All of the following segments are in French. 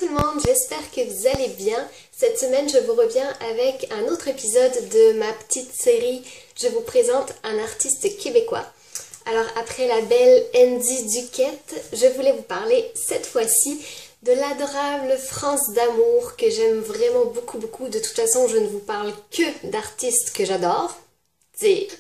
tout le monde, j'espère que vous allez bien. Cette semaine, je vous reviens avec un autre épisode de ma petite série. Je vous présente un artiste québécois. Alors après la belle Andy Duquette, je voulais vous parler cette fois-ci de l'adorable France d'Amour que j'aime vraiment beaucoup. De toute façon, je ne vous parle que d'artistes que j'adore.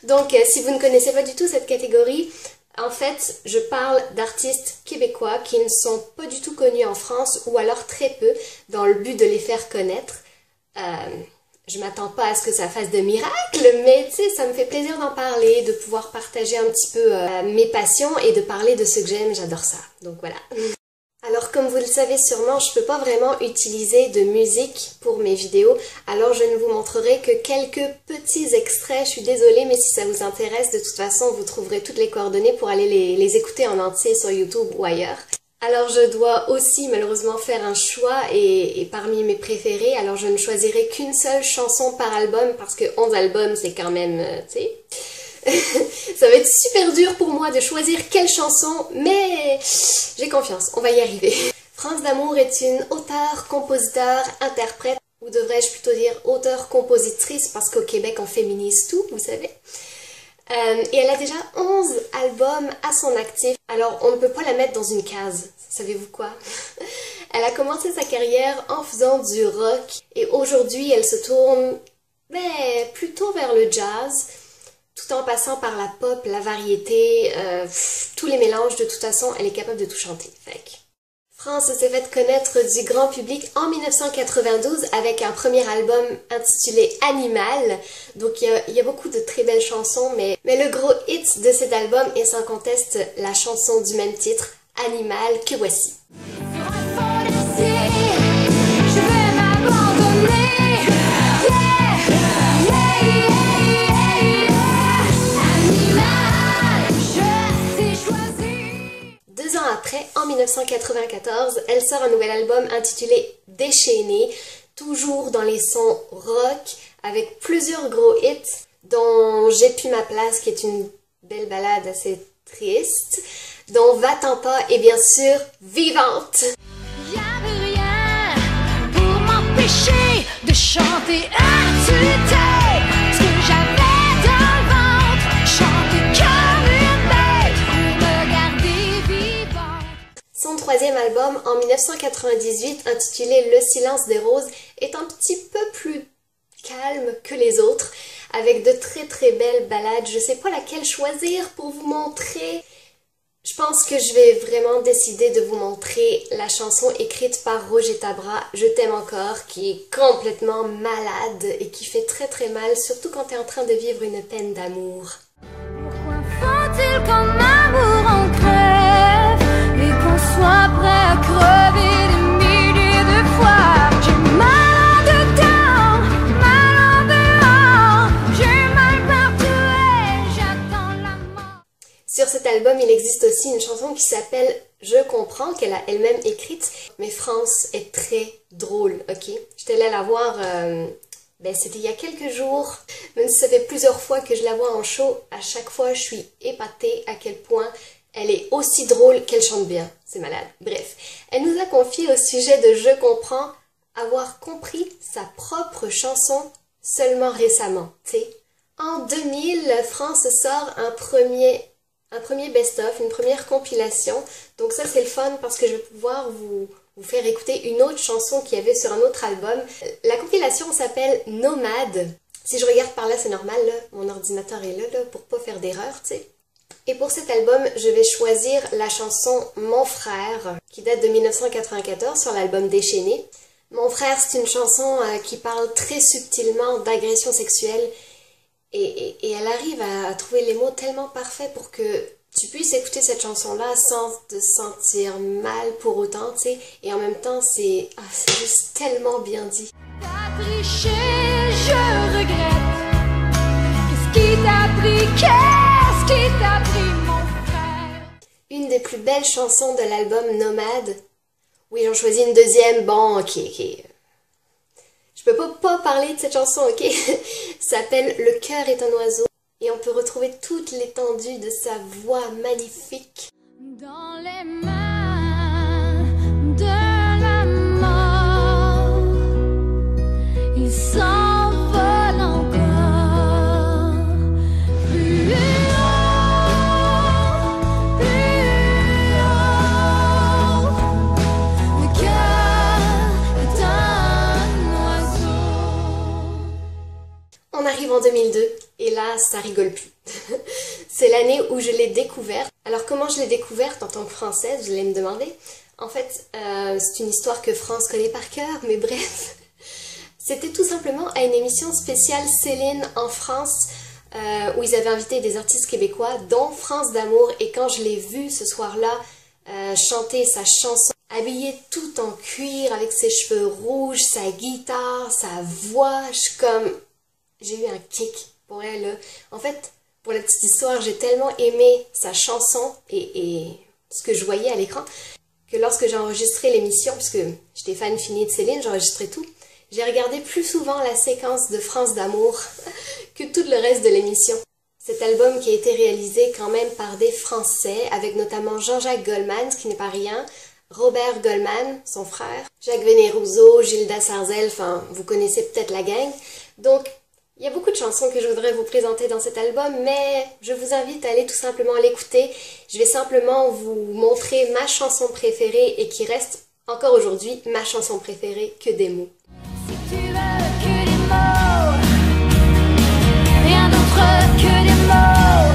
Donc, si vous ne connaissez pas du tout cette catégorie, en fait, je parle d'artistes québécois qui ne sont pas du tout connus en France ou alors très peu dans le but de les faire connaître. Je m'attends pas à ce que ça fasse de miracles, mais tu sais, ça me fait plaisir d'en parler, de pouvoir partager un petit peu mes passions et de parler de ce que j'aime, j'adore ça. Donc voilà. Alors comme vous le savez sûrement, je peux pas vraiment utiliser de musique pour mes vidéos, alors je ne vous montrerai que quelques petits extraits, je suis désolée, mais si ça vous intéresse, de toute façon vous trouverez toutes les coordonnées pour aller les écouter en entier sur YouTube ou ailleurs. Alors je dois aussi malheureusement faire un choix et parmi mes préférés, alors je ne choisirai qu'une seule chanson par album parce que 11 albums c'est quand même, tu sais... Ça va être super dur pour moi de choisir quelle chanson, mais j'ai confiance, on va y arriver. France d'Amour est une auteure, compositeur, interprète, ou devrais-je plutôt dire auteure-compositrice parce qu'au Québec on féminise tout, vous savez. Et elle a déjà 11 albums à son actif, alors on ne peut pas la mettre dans une case, savez-vous quoi? Elle a commencé sa carrière en faisant du rock et aujourd'hui elle se tourne plutôt vers le jazz, tout en passant par la pop, la variété, tous les mélanges. De toute façon, elle est capable de tout chanter. France s'est fait connaître du grand public en 1992 avec un premier album intitulé Animal. Donc il y a beaucoup de très belles chansons, mais le gros hit de cet album est sans conteste la chanson du même titre, Animal, que voici. Je vais m'abandonner. 2 ans après, en 1994, elle sort un nouvel album intitulé Déchaîné, toujours dans les sons rock, avec plusieurs gros hits, dont J'ai plus ma place, qui est une belle ballade assez triste, dont Va-t'en pas et bien sûr Vivante. Y'avait rien pour m'empêcher de chanter à tue-tête ce que j'avais dans le ventre, chanter comme une bête pour me garder vivante. Son troisième album, en 1998, intitulé Le silence des roses, est un petit peu plus calme que les autres, avec de très belles ballades. Je sais pas laquelle choisir pour vous montrer. Je pense que je vais vraiment décider de vous montrer la chanson écrite par Roger Tabra, Je t'aime encore, qui est complètement malade et qui fait très mal, surtout quand tu es en train de vivre une peine d'amour. Pourquoi faut-il qu'en amour on crève et qu'on soit prêt à crever des milliers de fois? J'ai mal dedans, mal en dehors, j'ai mal partout et j'attends la mort. Sur cet album, il existe aussi une chanson qui s'appelle Je comprends, qu'elle a elle-même écrite, mais France est très drôle, ok? J'étais allée la voir, c'était il y a quelques jours, même si ça fait plusieurs fois que je la vois en show, à chaque fois je suis épatée à quel point elle est aussi drôle qu'elle chante bien, c'est malade. Bref, elle nous a confié au sujet de Je comprends avoir compris sa propre chanson seulement récemment, tu sais. En 2000, France sort un premier best-of, une première compilation. Donc ça c'est le fun parce que je vais pouvoir vous faire écouter une autre chanson qu'il y avait sur un autre album. La compilation s'appelle Nomade. Si je regarde par là c'est normal, là, mon ordinateur est là pour pas faire d'erreur, tu sais. Et pour cet album, je vais choisir la chanson Mon frère, qui date de 1994 sur l'album Déchaîné. Mon frère, c'est une chanson qui parle très subtilement d'agression sexuelle. Et elle arrive à trouver les mots tellement parfaits pour que tu puisses écouter cette chanson-là sans te sentir mal pour autant, tu sais. Et en même temps, c'est juste tellement bien dit. T'as triché, je regrette. Qu'est-ce qui t'a pris? Qu'est-ce qui t'a pris, mon frère? Une des plus belles chansons de l'album Nomade. Oui, j'en choisis une deuxième. Bon, ok. Je peux pas parler de cette chanson, ok? Ça s'appelle Le cœur est un oiseau et on peut retrouver toute l'étendue de sa voix magnifique. Dans les mains de la mort. arrive en 2002 et là, ça rigole plus. C'est l'année où je l'ai découverte. Alors comment je l'ai découverte en tant que Française, vous allez me demander. En fait, c'est une histoire que France connaît par cœur, mais bref. C'était tout simplement à une émission spéciale Céline en France, où ils avaient invité des artistes québécois, dont France d'Amour. Et quand je l'ai vue ce soir-là chanter sa chanson, habillée tout en cuir, avec ses cheveux rouges, sa guitare, sa voix, j'ai eu un kick pour elle. En fait, pour la petite histoire, j'ai tellement aimé sa chanson et ce que je voyais à l'écran, que lorsque j'ai enregistré l'émission, puisque j'étais fan finie de Céline, j'enregistrais tout, j'ai regardé plus souvent la séquence de France d'Amour que tout le reste de l'émission. Cet album qui a été réalisé quand même par des Français, avec notamment Jean-Jacques Goldman, ce qui n'est pas rien, Robert Goldman, son frère, Jacques Vénérouzot, Gilda Sarzel, enfin, vous connaissez peut-être la gang. Donc, il y a beaucoup de chansons que je voudrais vous présenter dans cet album, mais je vous invite à aller tout simplement l'écouter. Je vais simplement vous montrer ma chanson préférée et qui reste encore aujourd'hui ma chanson préférée, Que des mots. Si tu veux que des mots, rien d'autre que des mots.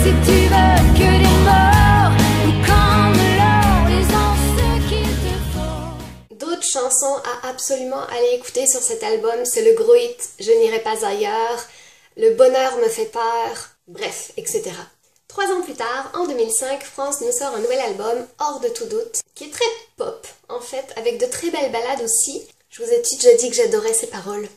Si tu veux que des mots, ou comme l'eau, les ont ce qu'il te faut. D'autres chansons à absolument aller écouter sur cet album, c'est le gros hit Je n'irai pas ailleurs, Le bonheur me fait peur, bref, etc. 3 ans plus tard, en 2005, France nous sort un nouvel album, Hors de tout doute, qui est très pop, en fait, avec de très belles ballades aussi. Je vous ai déjà dit que j'adorais ses paroles.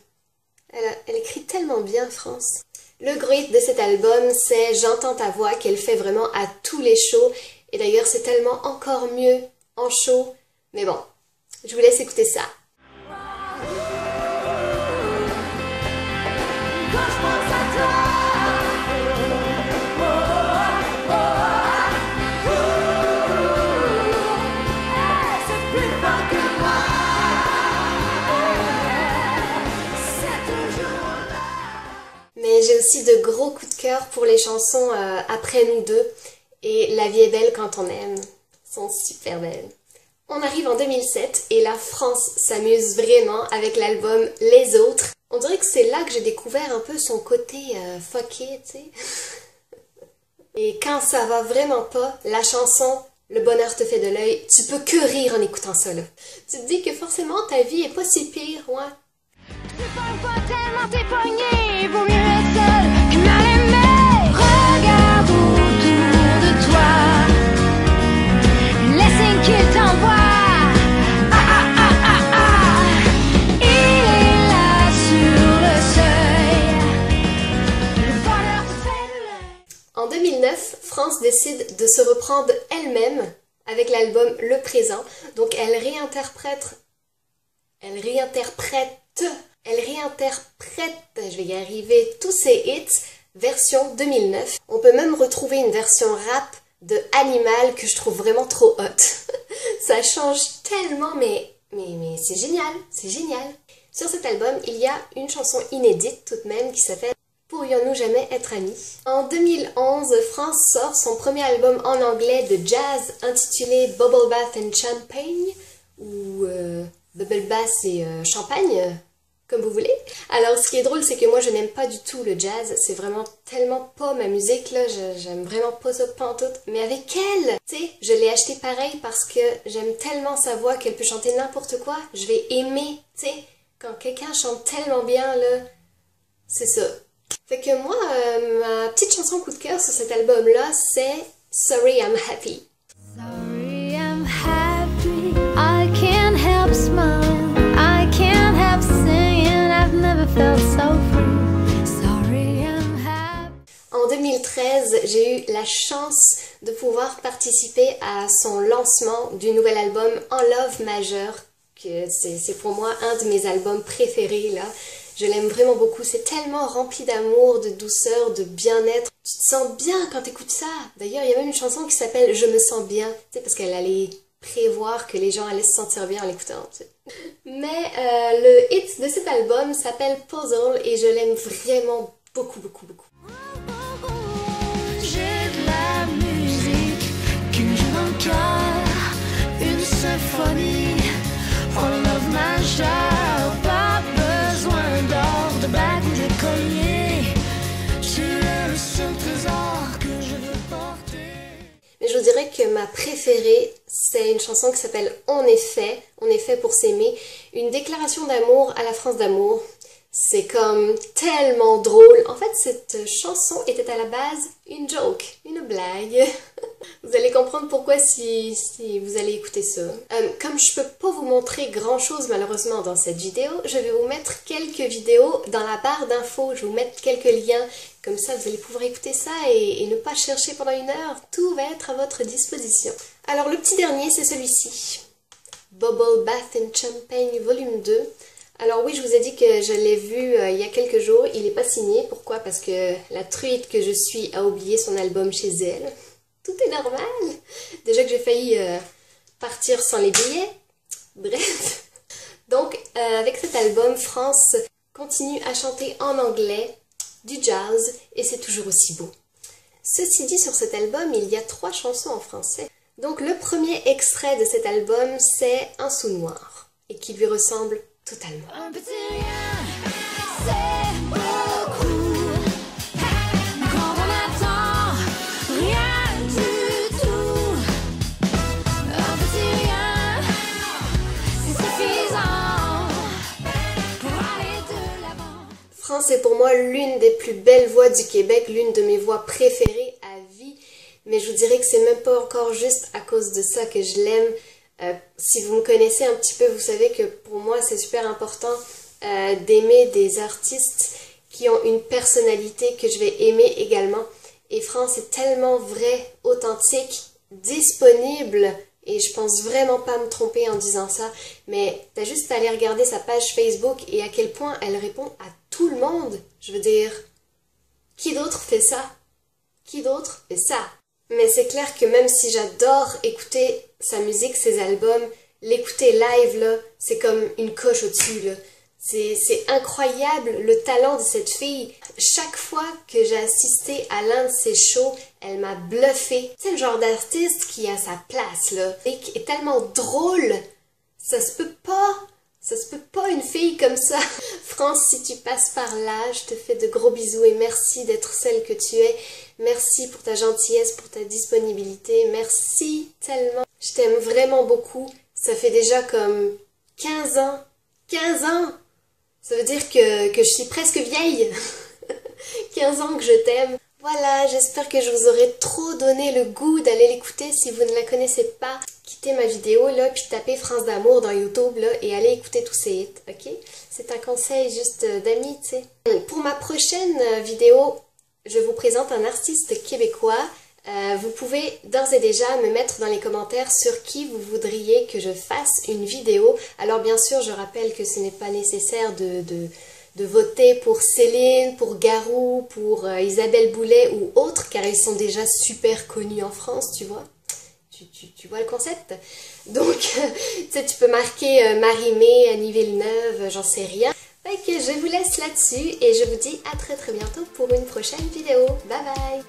Elle écrit tellement bien, France. Le gros hit de cet album, c'est J'entends ta voix, qu'elle fait vraiment à tous les shows. Et d'ailleurs, c'est tellement encore mieux en show. Mais bon, je vous laisse écouter ça. Quand je pense à toi, c'est plus fort que moi. C'est toujours là. Mais j'ai aussi de gros coups de cœur pour les chansons Après nous deux et La vie est belle quand on aime. Elles sont super belles. On arrive en 2007 et la France s'amuse vraiment avec l'album Les Autres. On dirait que c'est là que j'ai découvert un peu son côté fucké, tu sais. Et quand ça va vraiment pas, la chanson Le bonheur te fait de l'œil, tu peux que rire en écoutant ça là. Tu te dis que forcément ta vie est pas si pire, ouais. Tu parles pas tellement, t'es pogné. Vaut mieux être seul que mal aimé. Regarde autour de toi les signes qu'il t'envoie. Ah ah ah ah ah. Il est là sur le seuil. Le bonheur te fait de l'œil. En 2009, France décide de se reprendre elle-même avec l'album Le Présent. Donc elle réinterprète, je vais y arriver, tous ses hits, version 2009. On peut même retrouver une version rap de Animal que je trouve vraiment trop hot. Ça change tellement, mais c'est génial, c'est génial. Sur cet album, il y a une chanson inédite tout de même qui s'appelle Pourrions-nous jamais être amis? En 2011, France sort son premier album en anglais de jazz intitulé Bubble Bath and Champagne, ou Bubble Bath et Champagne, comme vous voulez. Alors ce qui est drôle, c'est que moi je n'aime pas du tout le jazz, c'est vraiment tellement pas ma musique là, j'aime vraiment pas ça pantoute. Mais avec elle, tu sais, je l'ai acheté pareil parce que j'aime tellement sa voix qu'elle peut chanter n'importe quoi, je vais aimer, tu sais, quand quelqu'un chante tellement bien là, c'est ça. Fait que moi, ma petite chanson coup de cœur sur cet album-là, c'est Sorry I'm Happy. Sorry, I'm happy. I can't help smiling. I can't help singing. I've never felt so free. Sorry, I'm happy. En 2013, j'ai eu la chance de pouvoir participer à son lancement du nouvel album En Love Majeur, que c'est pour moi un de mes albums préférés là. Je l'aime vraiment beaucoup, c'est tellement rempli d'amour, de douceur, de bien-être. Tu te sens bien quand t'écoutes ça. D'ailleurs, il y a même une chanson qui s'appelle Je me sens bien, tu sais, parce qu'elle allait prévoir que les gens allaient se sentir bien en l'écoutant, tu sais. Mais le hit de cet album s'appelle Puzzle et je l'aime vraiment beaucoup, beaucoup, beaucoup. J'ai de la musique qui me joue dans le cœur, une symphonie, en love majeur, pas besoin d'or, de bague que ma préférée, c'est une chanson qui s'appelle On est fait pour s'aimer, une déclaration d'amour à la France d'amour. C'est comme tellement drôle. En fait, cette chanson était à la base une joke, une blague. Vous allez comprendre pourquoi si vous allez écouter ça. Comme je peux pas vous montrer grand chose malheureusement dans cette vidéo, je vais vous mettre quelques vidéos dans la barre d'infos. Je vais vous mettre quelques liens. Comme ça, vous allez pouvoir écouter ça et ne pas chercher pendant une heure. Tout va être à votre disposition. Alors, le petit dernier, c'est celui-ci. Bubble Bath and Champagne Volume 2. Alors oui, je vous ai dit que je l'ai vu il y a quelques jours. Il n'est pas signé. Pourquoi? Parce que la truite que je suis a oublié son album chez elle. Tout est normal. Déjà que j'ai failli partir sans les billets. Bref. Donc, avec cet album, France continue à chanter en anglais du jazz et c'est toujours aussi beau. Ceci dit, sur cet album, il y a 3 chansons en français. Donc le premier extrait de cet album, c'est Un sou noir et qui lui ressemble totalement. Un petit rien, c'est beaucoup. Quand on attend rien du tout. Un petit rien, c'est suffisant pour aller de l'avant. France est pour moi l'une des plus belles voix du Québec, l'une de mes voix préférées à vie. Mais je vous dirais que c'est même pas encore juste à cause de ça que je l'aime. Si vous me connaissez un petit peu, vous savez que pour moi c'est super important d'aimer des artistes qui ont une personnalité que je vais aimer également. Et France est tellement vrai, authentique, disponible, et je pense vraiment pas me tromper en disant ça, mais t'as juste à aller regarder sa page Facebook et à quel point elle répond à tout le monde. Je veux dire, qui d'autre fait ça? Qui d'autre fait ça? Mais c'est clair que même si j'adore écouter sa musique, ses albums, l'écouter live, là, c'est comme une coche au-dessus, là. C'est incroyable le talent de cette fille. Chaque fois que j'ai assisté à l'un de ses shows, elle m'a bluffé. C'est le genre d'artiste qui a sa place, là. Et qui est tellement drôle. Ça se peut pas une fille comme ça. France, si tu passes par là, je te fais de gros bisous et merci d'être celle que tu es. Merci pour ta gentillesse, pour ta disponibilité. Merci tellement. Je t'aime vraiment beaucoup. Ça fait déjà comme 15 ans. 15 ans! Ça veut dire que je suis presque vieille. 15 ans que je t'aime. Voilà, j'espère que je vous aurai trop donné le goût d'aller l'écouter si vous ne la connaissez pas. Quittez ma vidéo là, puis tapez France d'amour dans YouTube là et allez écouter tous ses hits, ok? C'est un conseil juste d'amis, tu sais. Pour ma prochaine vidéo, je vous présente un artiste québécois. Vous pouvez d'ores et déjà me mettre dans les commentaires sur qui vous voudriez que je fasse une vidéo. Alors bien sûr, je rappelle que ce n'est pas nécessaire de voter pour Céline, pour Garou, pour Isabelle Boulay ou autres, car ils sont déjà super connus en France, tu vois. Tu vois le concept? Donc, tu sais, tu peux marquer Marie-Mé, Annie Villeneuve, j'en sais rien. Fait que je vous laisse là-dessus et je vous dis à très bientôt pour une prochaine vidéo. Bye bye!